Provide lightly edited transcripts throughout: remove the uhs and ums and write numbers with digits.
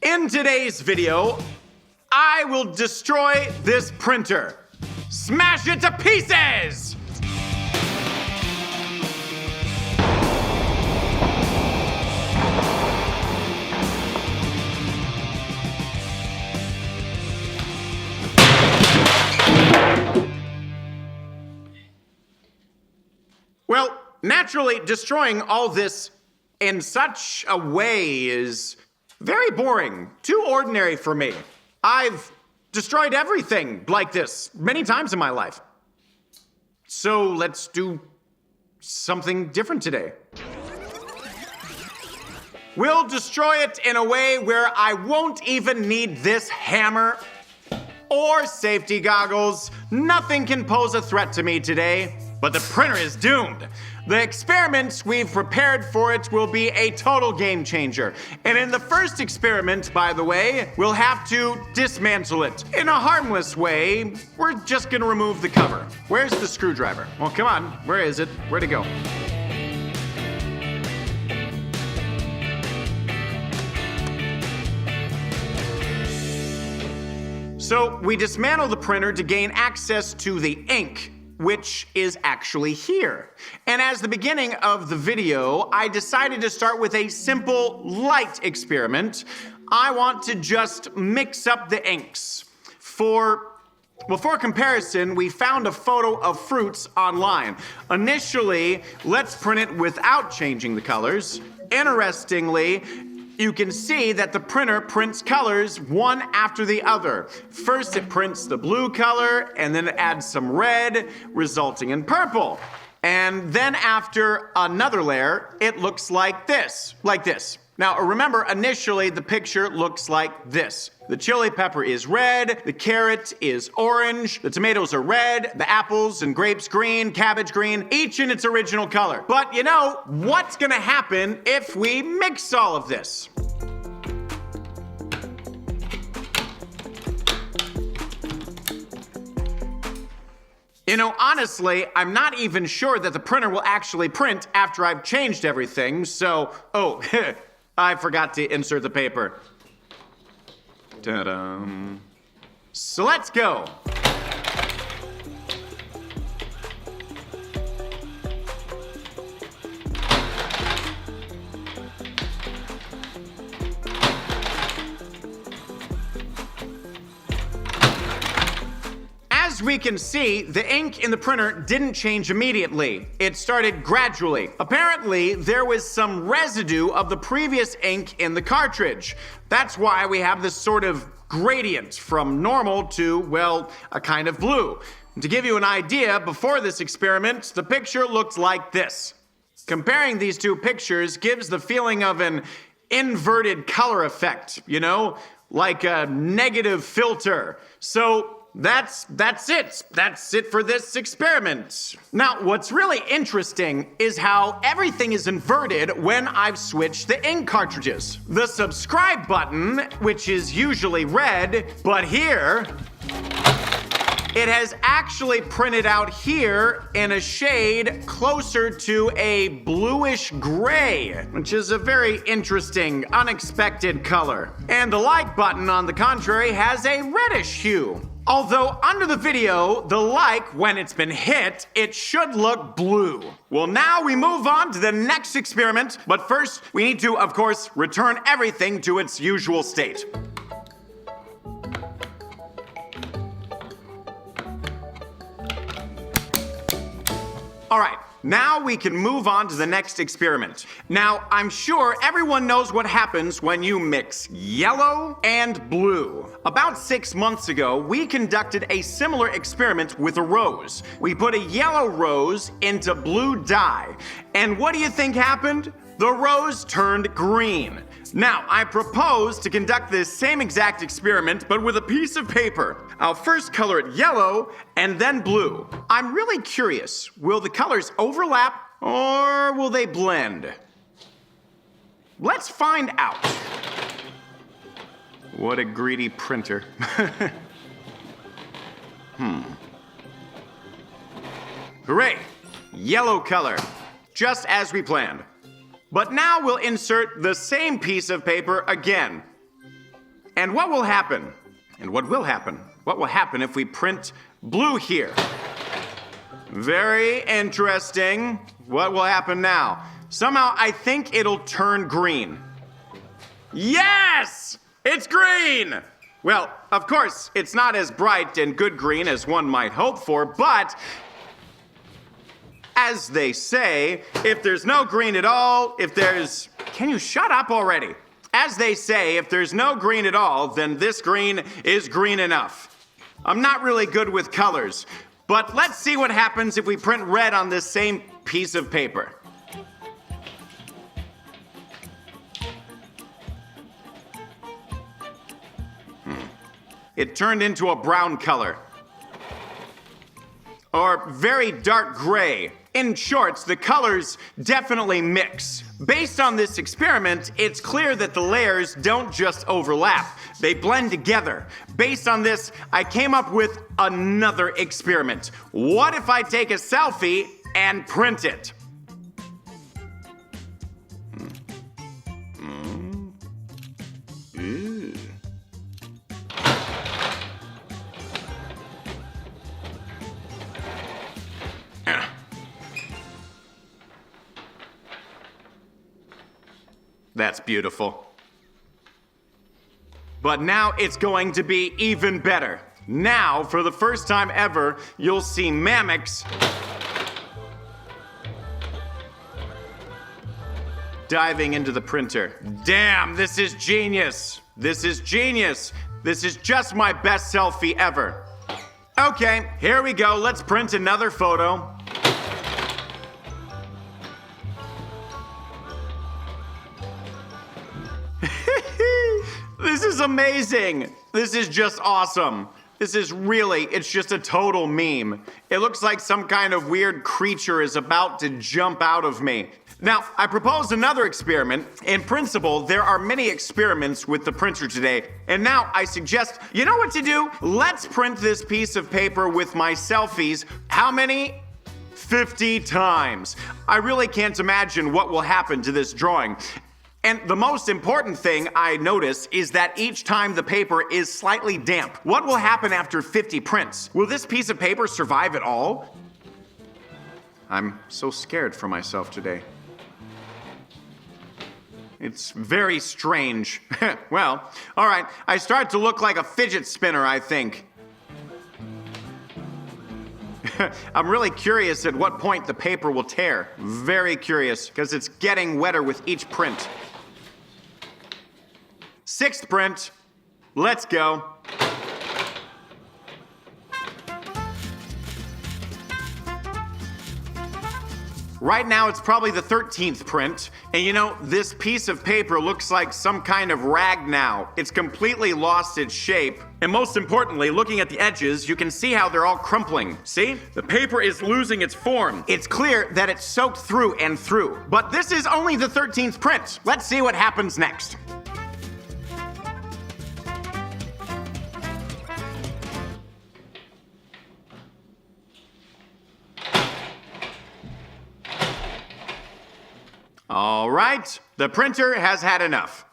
In today's video, I will destroy this printer. Smash it to pieces! Well, naturally, destroying all this in such a way is very boring, too ordinary for me. I've destroyed everything like this many times in my life. So let's do something different today. We'll destroy it in a way where I won't even need this hammer or safety goggles. Nothing can pose a threat to me today, but the printer is doomed. The experiments we've prepared for it will be a total game changer. And in the first experiment, by the way, we'll have to dismantle it. In a harmless way, we're just gonna remove the cover. Where's the screwdriver? Well, come on, where is it? Where'd it go? So we dismantle the printer to gain access to the ink, which is actually here. And as the beginning of the video, I decided to start with a simple light experiment. I want to just mix up the inks. For comparison, we found a photo of fruits online. Initially, let's print it without changing the colors. Interestingly, you can see that the printer prints colors one after the other. First, it prints the blue color, and then it adds some red, resulting in purple. And then after another layer, it looks like this. Now, remember, initially, the picture looks like this. The chili pepper is red, the carrot is orange, the tomatoes are red, the apples and grapes green, cabbage green, each in its original color. But you know, what's gonna happen if we mix all of this? You know, honestly, I'm not even sure that the printer will actually print after I've changed everything, so, I forgot to insert the paper. Ta-da. So let's go. As we can see, the ink in the printer didn't change immediately. It started gradually. Apparently, there was some residue of the previous ink in the cartridge. That's why we have this sort of gradient from normal to, well, a kind of blue. And to give you an idea, before this experiment, the picture looked like this. Comparing these two pictures gives the feeling of an inverted color effect, you know, like a negative filter. So that's it. That's it for this experiment. Now, what's really interesting is how everything is inverted when I've switched the ink cartridges. The subscribe button, which is usually red, but here, it has actually printed out here in a shade closer to a bluish gray, which is a very interesting, unexpected color. And the like button, on the contrary, has a reddish hue. Although under the video, the like, when it's been hit, it should look blue. Well, now we move on to the next experiment, but first we need to, of course, return everything to its usual state. All right, now we can move on to the next experiment. Now, I'm sure everyone knows what happens when you mix yellow and blue. About 6 months ago, we conducted a similar experiment with a rose. We put a yellow rose into blue dye, and what do you think happened? The rose turned green. Now, I propose to conduct this same exact experiment, but with a piece of paper. I'll first color it yellow and then blue. I'm really curious, will the colors overlap or will they blend? Let's find out. What a greedy printer. Hooray! Yellow color, just as we planned. But now we'll insert the same piece of paper again. And what will happen? And what will happen? What will happen if we print blue here? Very interesting. What will happen now? Somehow I think it'll turn green. Yes! It's green! Well, of course, it's not as bright and good green as one might hope for, but as they say, if there's no green at all, Can you shut up already? As they say, if there's no green at all, then this green is green enough. I'm not really good with colors, but let's see what happens if we print red on this same piece of paper. It turned into a brown color. Or very dark gray. In short, the colors definitely mix. Based on this experiment, it's clear that the layers don't just overlap, they blend together. Based on this, I came up with another experiment. What if I take a selfie and print it? That's beautiful. But now it's going to be even better. Now, for the first time ever, you'll see Mamix diving into the printer. Damn, this is genius. This is genius. This is just my best selfie ever. Okay, here we go. Let's print another photo. This is amazing. This is just awesome. It's just a total meme. It looks like some kind of weird creature is about to jump out of me. Now, I proposed another experiment. In principle, there are many experiments with the printer today. And now I suggest, you know what to do? Let's print this piece of paper with my selfies. How many? 50 times. I really can't imagine what will happen to this drawing. And the most important thing I notice is that each time the paper is slightly damp. What will happen after 50 prints? Will this piece of paper survive at all? I'm so scared for myself today. It's very strange. Well, all right, I start to look like a fidget spinner, I think. I'm really curious at what point the paper will tear. Very curious, because it's getting wetter with each print. 6th print. Let's go. Right now, it's probably the 13th print. And you know, this piece of paper looks like some kind of rag now. It's completely lost its shape. And most importantly, looking at the edges, you can see how they're all crumpling. See? The paper is losing its form. It's clear that it's soaked through and through. But this is only the 13th print. Let's see what happens next. All right, the printer has had enough.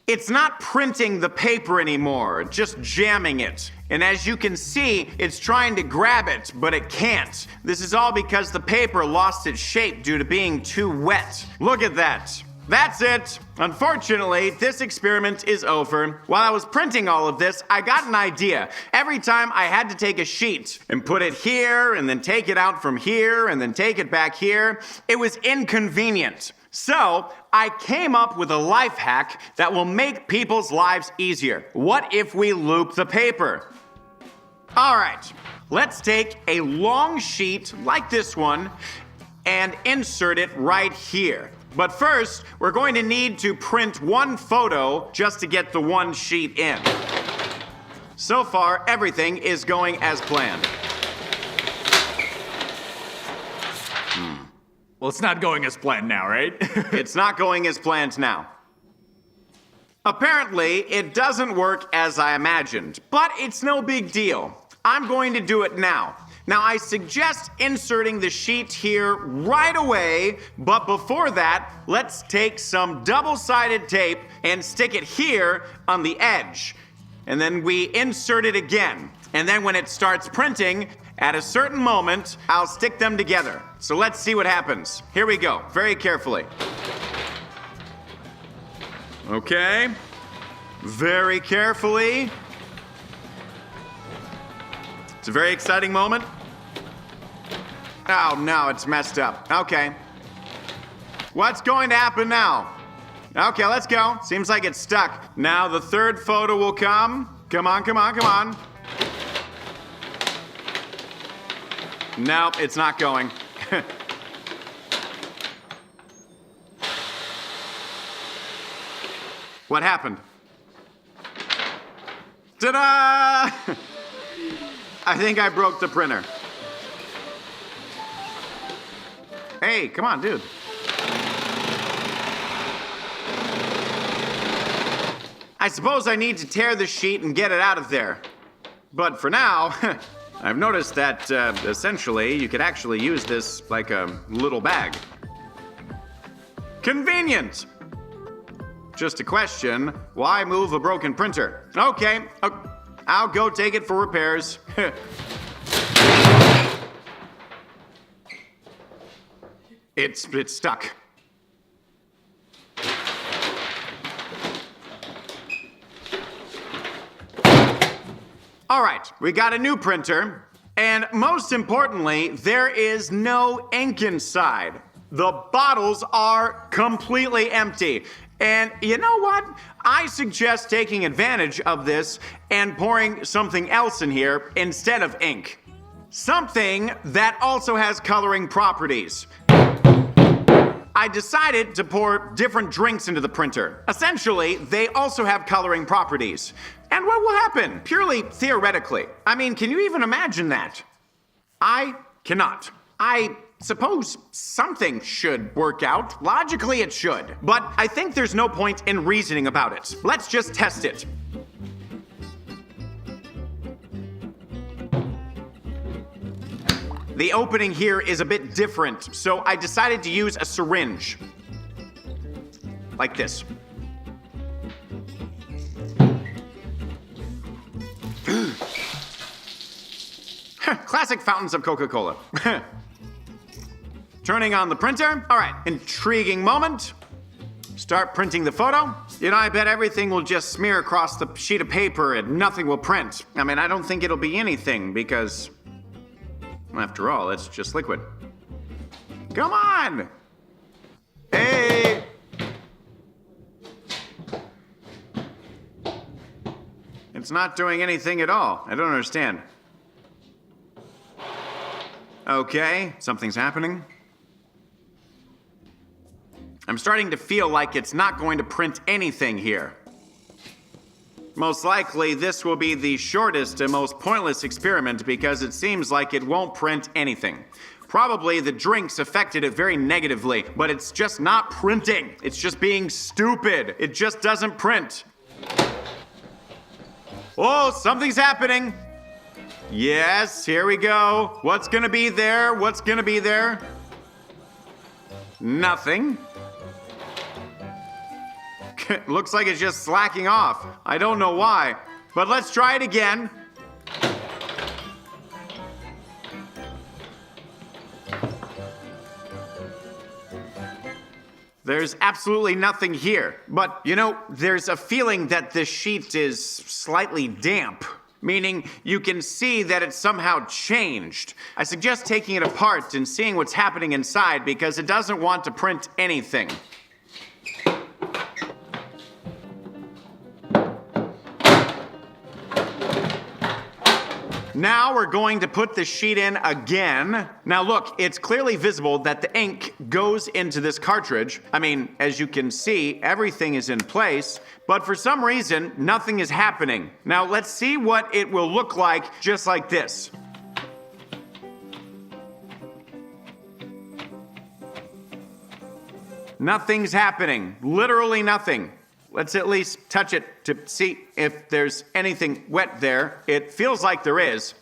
It's not printing the paper anymore, just jamming it. And as you can see, it's trying to grab it, but it can't. This is all because the paper lost its shape due to being too wet. Look at that. That's it. Unfortunately, this experiment is over. While I was printing all of this, I got an idea. Every time I had to take a sheet and put it here, and then take it out from here, and then take it back here, it was inconvenient. So, I came up with a life hack that will make people's lives easier. What if we loop the paper? All right, let's take a long sheet like this one and insert it right here. But first, we're going to need to print one photo just to get the one sheet in. So far, everything is going as planned. Well, it's not going as planned now, right? It's not going as planned now. Apparently, it doesn't work as I imagined, but it's no big deal. I'm going to do it now. Now, I suggest inserting the sheet here right away, but before that, let's take some double-sided tape and stick it here on the edge. And then we insert it again. And then when it starts printing, at a certain moment, I'll stick them together. So let's see what happens. Here we go, very carefully. Okay, very carefully. It's a very exciting moment. Oh no, it's messed up. Okay. What's going to happen now? Okay, let's go. Seems like it's stuck. Now the third photo will come. Come on, come on, come on. No, it's not going. What happened? Ta-da! I think I broke the printer. Hey, come on, dude. I suppose I need to tear the sheet and get it out of there. But for now, I've noticed that, essentially, you could actually use this like a little bag. Convenient! Just a question, why move a broken printer? Okay, I'll go take it for repairs. It's stuck. All right, we got a new printer, and most importantly, there is no ink inside. The bottles are completely empty. And you know what? I suggest taking advantage of this and pouring something else in here instead of ink. Something that also has coloring properties. I decided to pour different drinks into the printer. Essentially, they also have coloring properties. And what will happen? Purely theoretically. I mean, can you even imagine that? I cannot. I suppose something should work out. Logically, it should. But I think there's no point in reasoning about it. Let's just test it. The opening here is a bit different, so I decided to use a syringe. Like this. Classic fountains of Coca-Cola. Turning on the printer. All right, intriguing moment. Start printing the photo. You know, I bet everything will just smear across the sheet of paper and nothing will print. I mean, I don't think it'll be anything because, after all, it's just liquid. Come on! Hey! It's not doing anything at all. I don't understand. Okay, something's happening. I'm starting to feel like it's not going to print anything here. Most likely, this will be the shortest and most pointless experiment because it seems like it won't print anything. Probably the drinks affected it very negatively, but it's just not printing. It's just being stupid. It just doesn't print. Oh, something's happening. Yes, here we go. What's gonna be there? What's gonna be there? Nothing. Looks like it's just slacking off. I don't know why, but let's try it again. There's absolutely nothing here, but you know, there's a feeling that this sheet is slightly damp, meaning you can see that it's somehow changed. I suggest taking it apart and seeing what's happening inside because it doesn't want to print anything. Now we're going to put the sheet in again. Now look, it's clearly visible that the ink goes into this cartridge. I mean, as you can see, everything is in place, but for some reason, nothing is happening. Now let's see what it will look like just like this. Nothing's happening, literally nothing. Let's at least touch it to see if there's anything wet there. It feels like there is.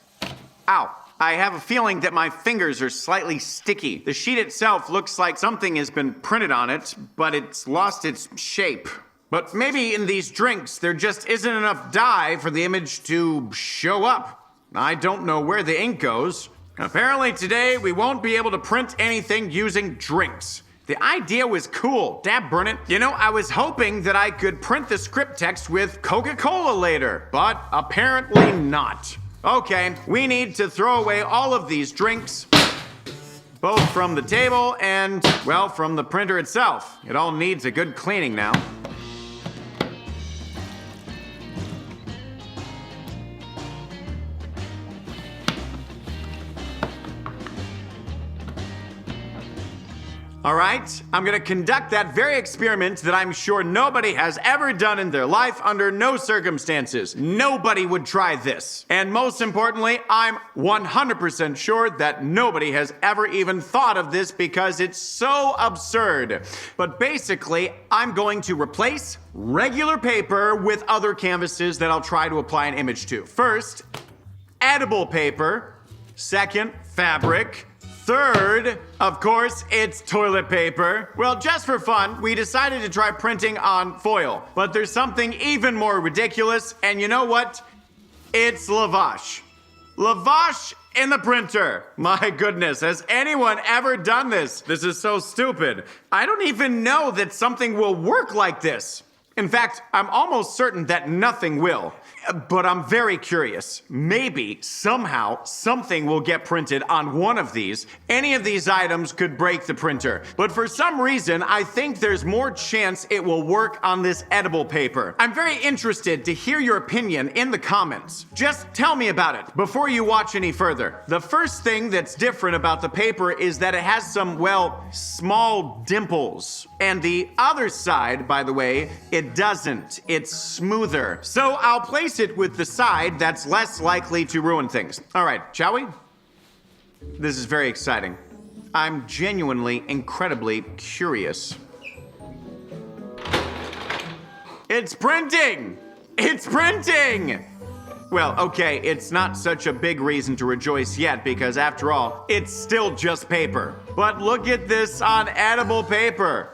Ow, I have a feeling that my fingers are slightly sticky. The sheet itself looks like something has been printed on it, but it's lost its shape. But maybe in these drinks, there just isn't enough dye for the image to show up. I don't know where the ink goes. Apparently today, we won't be able to print anything using drinks. The idea was cool, dab burn it. You know, I was hoping that I could print the script text with Coca-Cola later, but apparently not. Okay, we need to throw away all of these drinks, both from the table and, well, from the printer itself. It all needs a good cleaning now. All right, I'm gonna conduct that very experiment that I'm sure nobody has ever done in their life under no circumstances. Nobody would try this. And most importantly, I'm 100% sure that nobody has ever even thought of this because it's so absurd. But basically, I'm going to replace regular paper with other canvases that I'll try to apply an image to. First, edible paper. Second, fabric. Third, of course, it's toilet paper. Well, just for fun, we decided to try printing on foil. But there's something even more ridiculous, and you know what? It's Lavash. Lavash in the printer. My goodness, has anyone ever done this? This is so stupid. I don't even know that something will work like this. In fact, I'm almost certain that nothing will. But I'm very curious. Maybe, somehow, something will get printed on one of these. Any of these items could break the printer. But for some reason, I think there's more chance it will work on this edible paper. I'm very interested to hear your opinion in the comments. Just tell me about it before you watch any further. The first thing that's different about the paper is that it has some, well, small dimples. And the other side, by the way, it doesn't. It's smoother. So I'll place it with the side that's less likely to ruin things. All right, shall we? This is very exciting. I'm genuinely incredibly curious. It's printing! It's printing! Well, okay, it's not such a big reason to rejoice yet because after all, it's still just paper. But look at this on edible paper.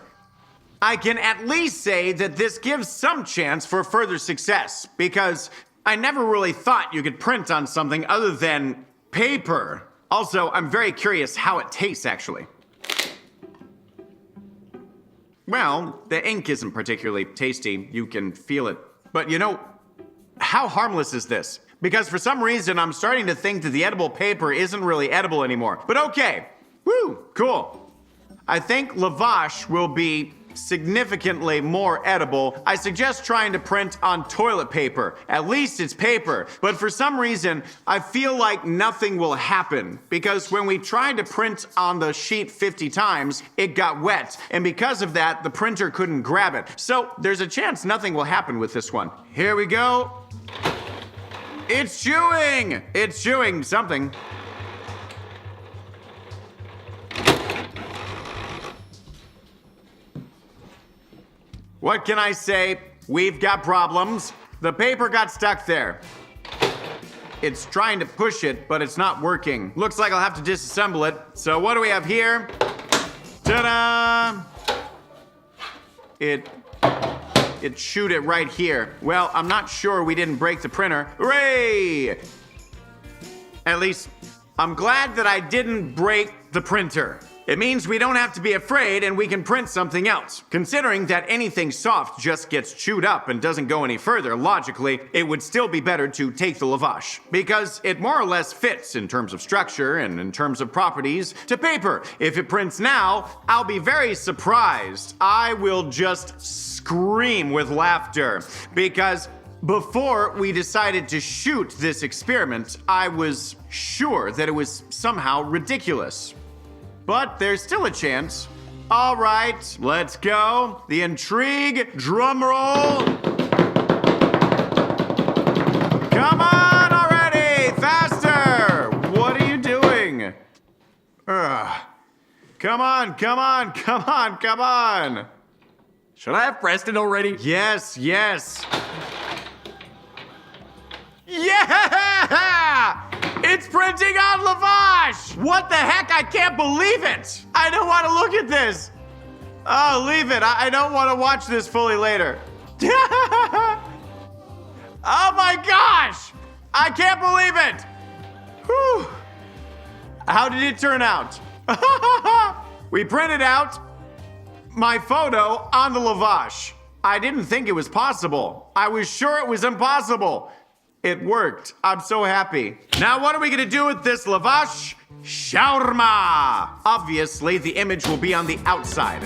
I can at least say that this gives some chance for further success because I never really thought you could print on something other than paper. Also, I'm very curious how it tastes actually. Well, the ink isn't particularly tasty. You can feel it. But you know, how harmless is this? Because for some reason, I'm starting to think that the edible paper isn't really edible anymore. But okay, woo, cool. I think Lavash will be significantly more edible. I suggest trying to print on toilet paper. At least it's paper. But for some reason, I feel like nothing will happen because when we tried to print on the sheet 50 times, it got wet. And because of that, the printer couldn't grab it. So there's a chance nothing will happen with this one. Here we go. It's chewing! It's chewing something. What can I say? We've got problems. The paper got stuck there. It's trying to push it, but it's not working. Looks like I'll have to disassemble it. So what do we have here? Ta-da! It chewed it right here. Well, I'm not sure we didn't break the printer. Hooray! At least, I'm glad that I didn't break the printer. It means we don't have to be afraid and we can print something else. Considering that anything soft just gets chewed up and doesn't go any further, logically, it would still be better to take the Lavash. Because it more or less fits in terms of structure and in terms of properties to paper. If it prints now, I'll be very surprised. I will just scream with laughter. Because before we decided to shoot this experiment, I was sure that it was somehow ridiculous. But there's still a chance. All right, let's go. The intrigue, drum roll. Come on already, faster. What are you doing? Ugh. Come on, come on, come on, come on. Should I have pressed it already? Yes, yes. Yeah! It's printing on Lavash! What the heck? I can't believe it! I don't want to look at this. Oh, leave it. I don't want to watch this fully later. Oh my gosh! I can't believe it! Whew. How did it turn out? We printed out my photo on the Lavash. I didn't think it was possible. I was sure it was impossible. It worked. I'm so happy. Now what are we gonna do with this Lavash shawarma? Obviously, the image will be on the outside.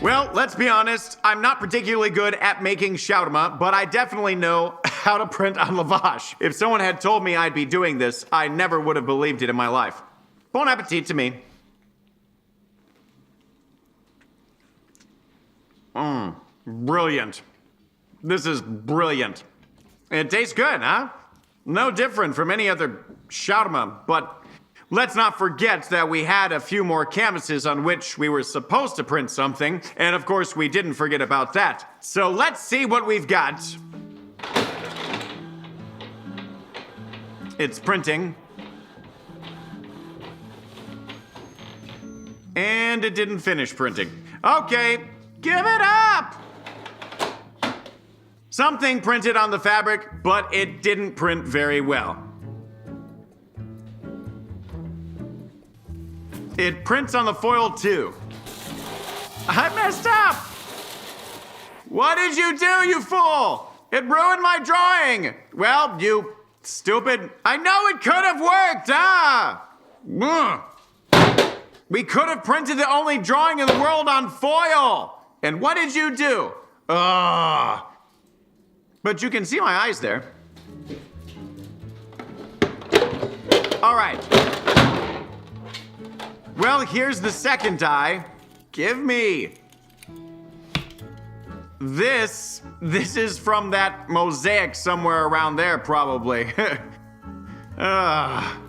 Well, let's be honest, I'm not particularly good at making shawarma, but I definitely know how to print on Lavash. If someone had told me I'd be doing this, I never would have believed it in my life. Bon appetit to me. Brilliant. This is brilliant. It tastes good, huh? No different from any other shawarma, but let's not forget that we had a few more canvases on which we were supposed to print something, and of course we didn't forget about that. So let's see what we've got. It's printing. And it didn't finish printing. Okay, give it up! Something printed on the fabric, but it didn't print very well. It prints on the foil too. I messed up! What did you do, you fool? It ruined my drawing! Well, you stupid. I know it could have worked, We could have printed the only drawing in the world on foil! And what did you do? But you can see my eyes there. All right. Well, here's the second die. Give me. This is from that mosaic somewhere around there, probably.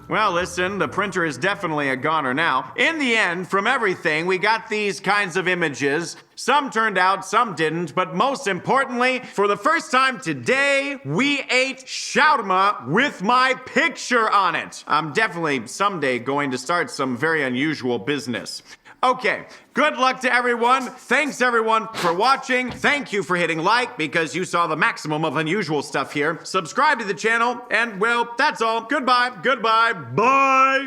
Well, listen, the printer is definitely a goner now. In the end, from everything, we got these kinds of images. Some turned out, some didn't, but most importantly, for the first time today, we ate shawarma with my picture on it. I'm definitely someday going to start some very unusual business. Okay, good luck to everyone. Thanks everyone for watching. Thank you for hitting like because you saw the maximum of unusual stuff here. Subscribe to the channel and well, that's all. Goodbye, bye.